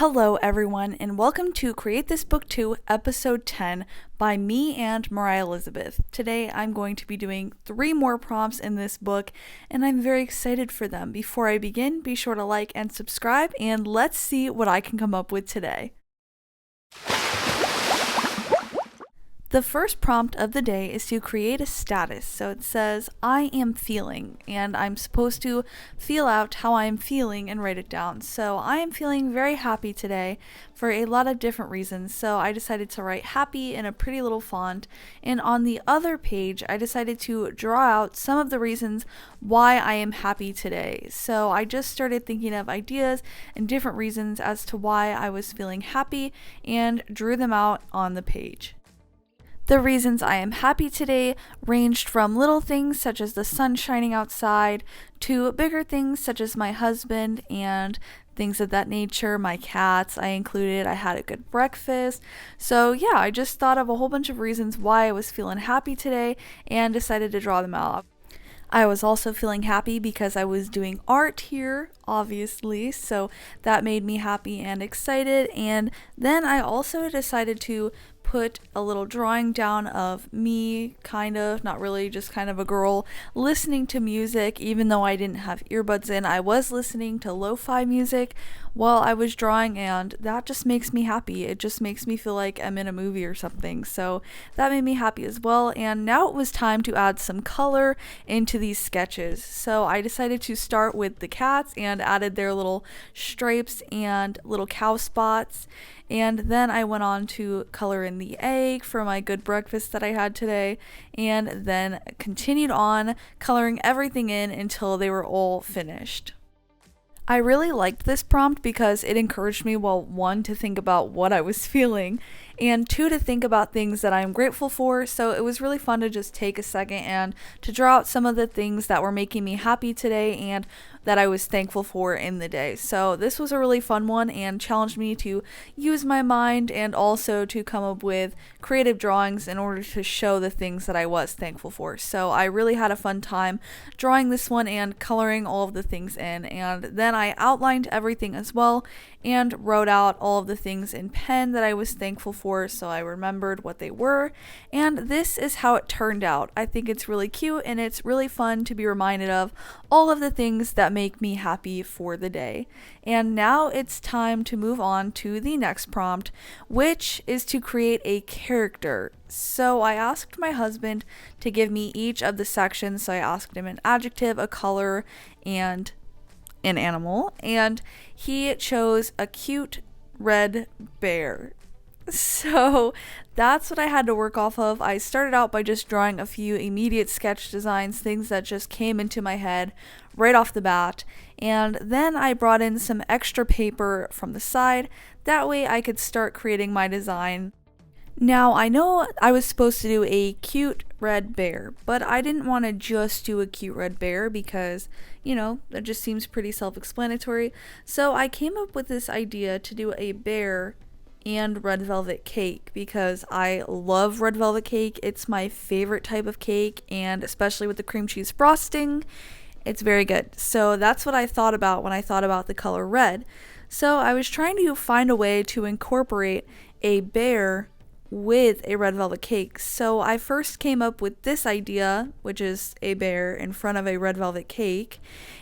Hello, everyone, and welcome to Create This Book 2, Episode 10 by me and Moriah Elizabeth. Today, I'm going to be doing 3 more prompts in this book, and I'm very excited for them. Before I begin, be sure to like and subscribe, and let's see what I can come up with today. The first prompt of the day is to create a status. So it says, I am feeling, and I'm supposed to feel out how I am feeling and write it down. So I am feeling very happy today for a lot of different reasons. So I decided to write happy in a pretty little font. And on the other page, I decided to draw out some of the reasons why I am happy today. So I just started thinking of ideas and different reasons as to why I was feeling happy and drew them out on the page. The reasons I am happy today ranged from little things such as the sun shining outside to bigger things such as my husband and things of that nature, my cats I included, I had a good breakfast. So yeah, I just thought of a whole bunch of reasons why I was feeling happy today and decided to draw them out. I was also feeling happy because I was doing art here, obviously, so that made me happy and excited. And then I also decided to put a little drawing down of me, kind of, not really, just kind of a girl listening to music. Even though I didn't have earbuds in, I was listening to lo-fi music while I was drawing, and that just makes me happy. It just makes me feel like I'm in a movie or something, so that made me happy as well. And now it was time to add some color into these sketches, so I decided to start with the cats and added their little stripes and little cow spots. And then I went on to color in the egg for my good breakfast that I had today, and then continued on coloring everything in until they were all finished. I really liked this prompt because it encouraged me, well, 1, to think about what I was feeling, and 2, to think about things that I'm grateful for. So it was really fun to just take a second and to draw out some of the things that were making me happy today and that I was thankful for in the day. So this was a really fun one and challenged me to use my mind and also to come up with creative drawings in order to show the things that I was thankful for. So I really had a fun time drawing this one and coloring all of the things in. And then I outlined everything as well and wrote out all of the things in pen that I was thankful for, so I remembered what they were. And this is how it turned out. I think it's really cute and it's really fun to be reminded of all of the things that make me happy for the day. And now it's time to move on to the next prompt, which is to create a character. So I asked my husband to give me each of the sections. So I asked him an adjective, a color, and an animal, and he chose a cute red bear. So that's what I had to work off of. I started out by just drawing a few immediate sketch designs, things that just came into my head right off the bat, and then I brought in some extra paper from the side. That way I could start creating my design. Now, I know I was supposed to do a cute red bear, but I didn't want to just do a cute red bear because, that just seems pretty self-explanatory. So I came up with this idea to do a bear and red velvet cake because I love red velvet cake. It's my favorite type of cake, and especially with the cream cheese frosting, it's very good. So that's what I thought about when I thought about the color red. So I was trying to find a way to incorporate a bear with a red velvet cake. So I first came up with this idea, which is a bear in front of a red velvet cake,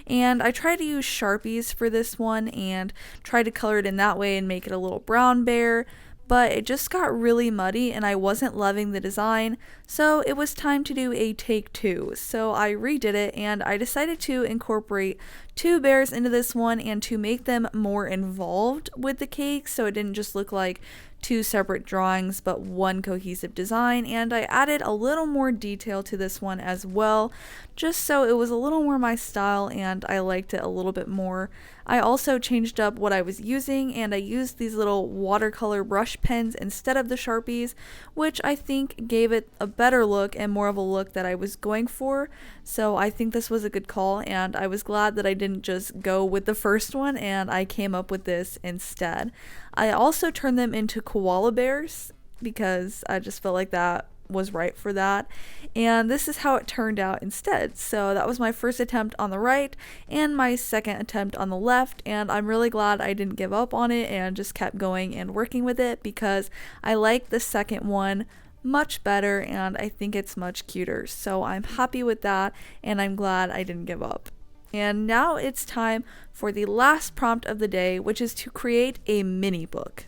and I tried to use Sharpies for this one and tried to color it in that way and make it a little brown bear, but it just got really muddy and I wasn't loving the design, so it was time to do a take 2. So I redid it and I decided to incorporate 2 bears into this one and to make them more involved with the cake, so it didn't just look like 2 separate drawings but one cohesive design. And I added a little more detail to this one as well, just so it was a little more my style and I liked it a little bit more. I also changed up what I was using, and I used these little watercolor brush pens instead of the Sharpies, which I think gave it a better look and more of a look that I was going for. So I think this was a good call, and I was glad that I didn't just go with the first one and I came up with this instead. I also turned them into koala bears because I just felt like that was right for that. And this is how it turned out instead. So that was my first attempt on the right and my second attempt on the left, and I'm really glad I didn't give up on it and just kept going and working with it, because I like the second one much better and I think it's much cuter. So I'm happy with that and I'm glad I didn't give up. And now it's time for the last prompt of the day, which is to create a mini book.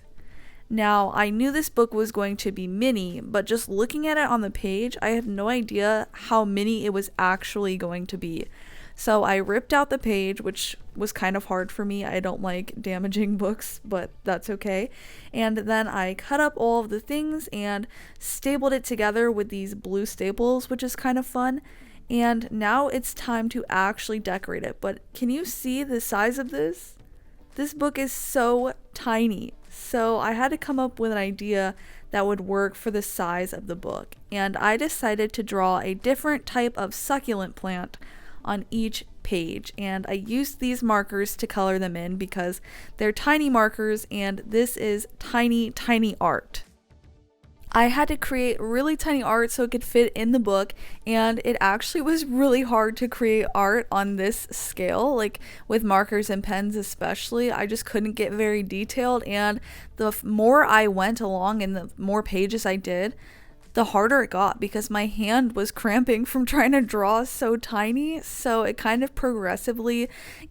Now, I knew this book was going to be mini, but just looking at it on the page, I had no idea how mini it was actually going to be. So I ripped out the page, which was kind of hard for me. I don't like damaging books, but that's okay. And then I cut up all of the things and stapled it together with these blue staples, which is kind of fun. And now it's time to actually decorate it. But can you see the size of this? This book is so tiny. So I had to come up with an idea that would work for the size of the book. And I decided to draw a different type of succulent plant on each page, and I used these markers to color them in because they're tiny markers and this is tiny art. I had to create really tiny art so it could fit in the book, and it actually was really hard to create art on this scale, like with markers and pens especially. I just couldn't get very detailed, and the more I went along and the more pages I did, the harder it got because my hand was cramping from trying to draw so tiny. So it kind of progressively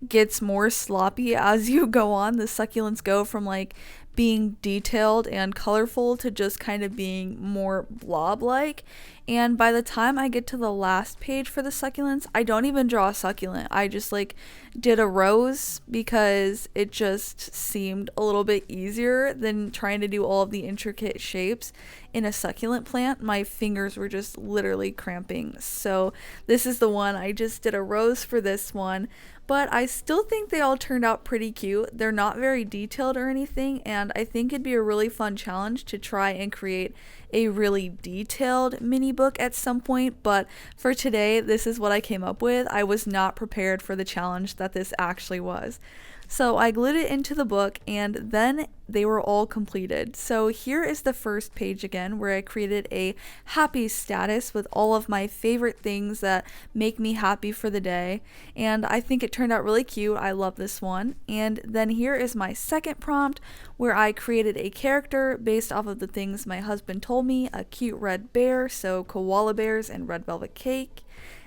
gets more sloppy as you go on. The succulents go from like being detailed and colorful to just kind of being more blob-like. And by the time I get to the last page for the succulents, I don't even draw a succulent. I just like did a rose because it just seemed a little bit easier than trying to do all of the intricate shapes in a succulent plant. My fingers were just literally cramping. So this is the one. I just did a rose for this one. But I still think they all turned out pretty cute. They're not very detailed or anything, and I think it'd be a really fun challenge to try and create a really detailed mini book at some point. But for today, this is what I came up with. I was not prepared for the challenge that this actually was. So I glued it into the book and then they were all completed. So here is the first page again, where I created a happy status with all of my favorite things that make me happy for the day. And I think it turned out really cute. I love this one. And then here is my second prompt, where I created a character based off of the things my husband told me, a cute red bear, so koala bears and red velvet cake.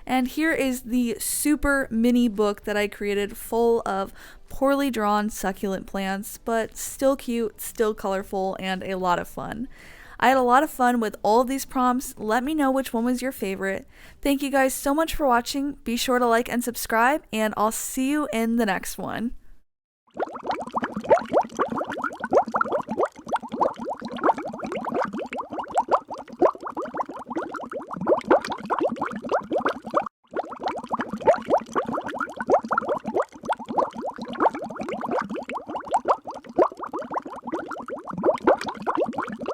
And here is the super mini book that I created, full of poorly drawn succulent plants, but still cute, still colorful, and a lot of fun. I had a lot of fun with all of these prompts. Let me know which one was your favorite. Thank you guys so much for watching. Be sure to like and subscribe, and I'll see you in the next one.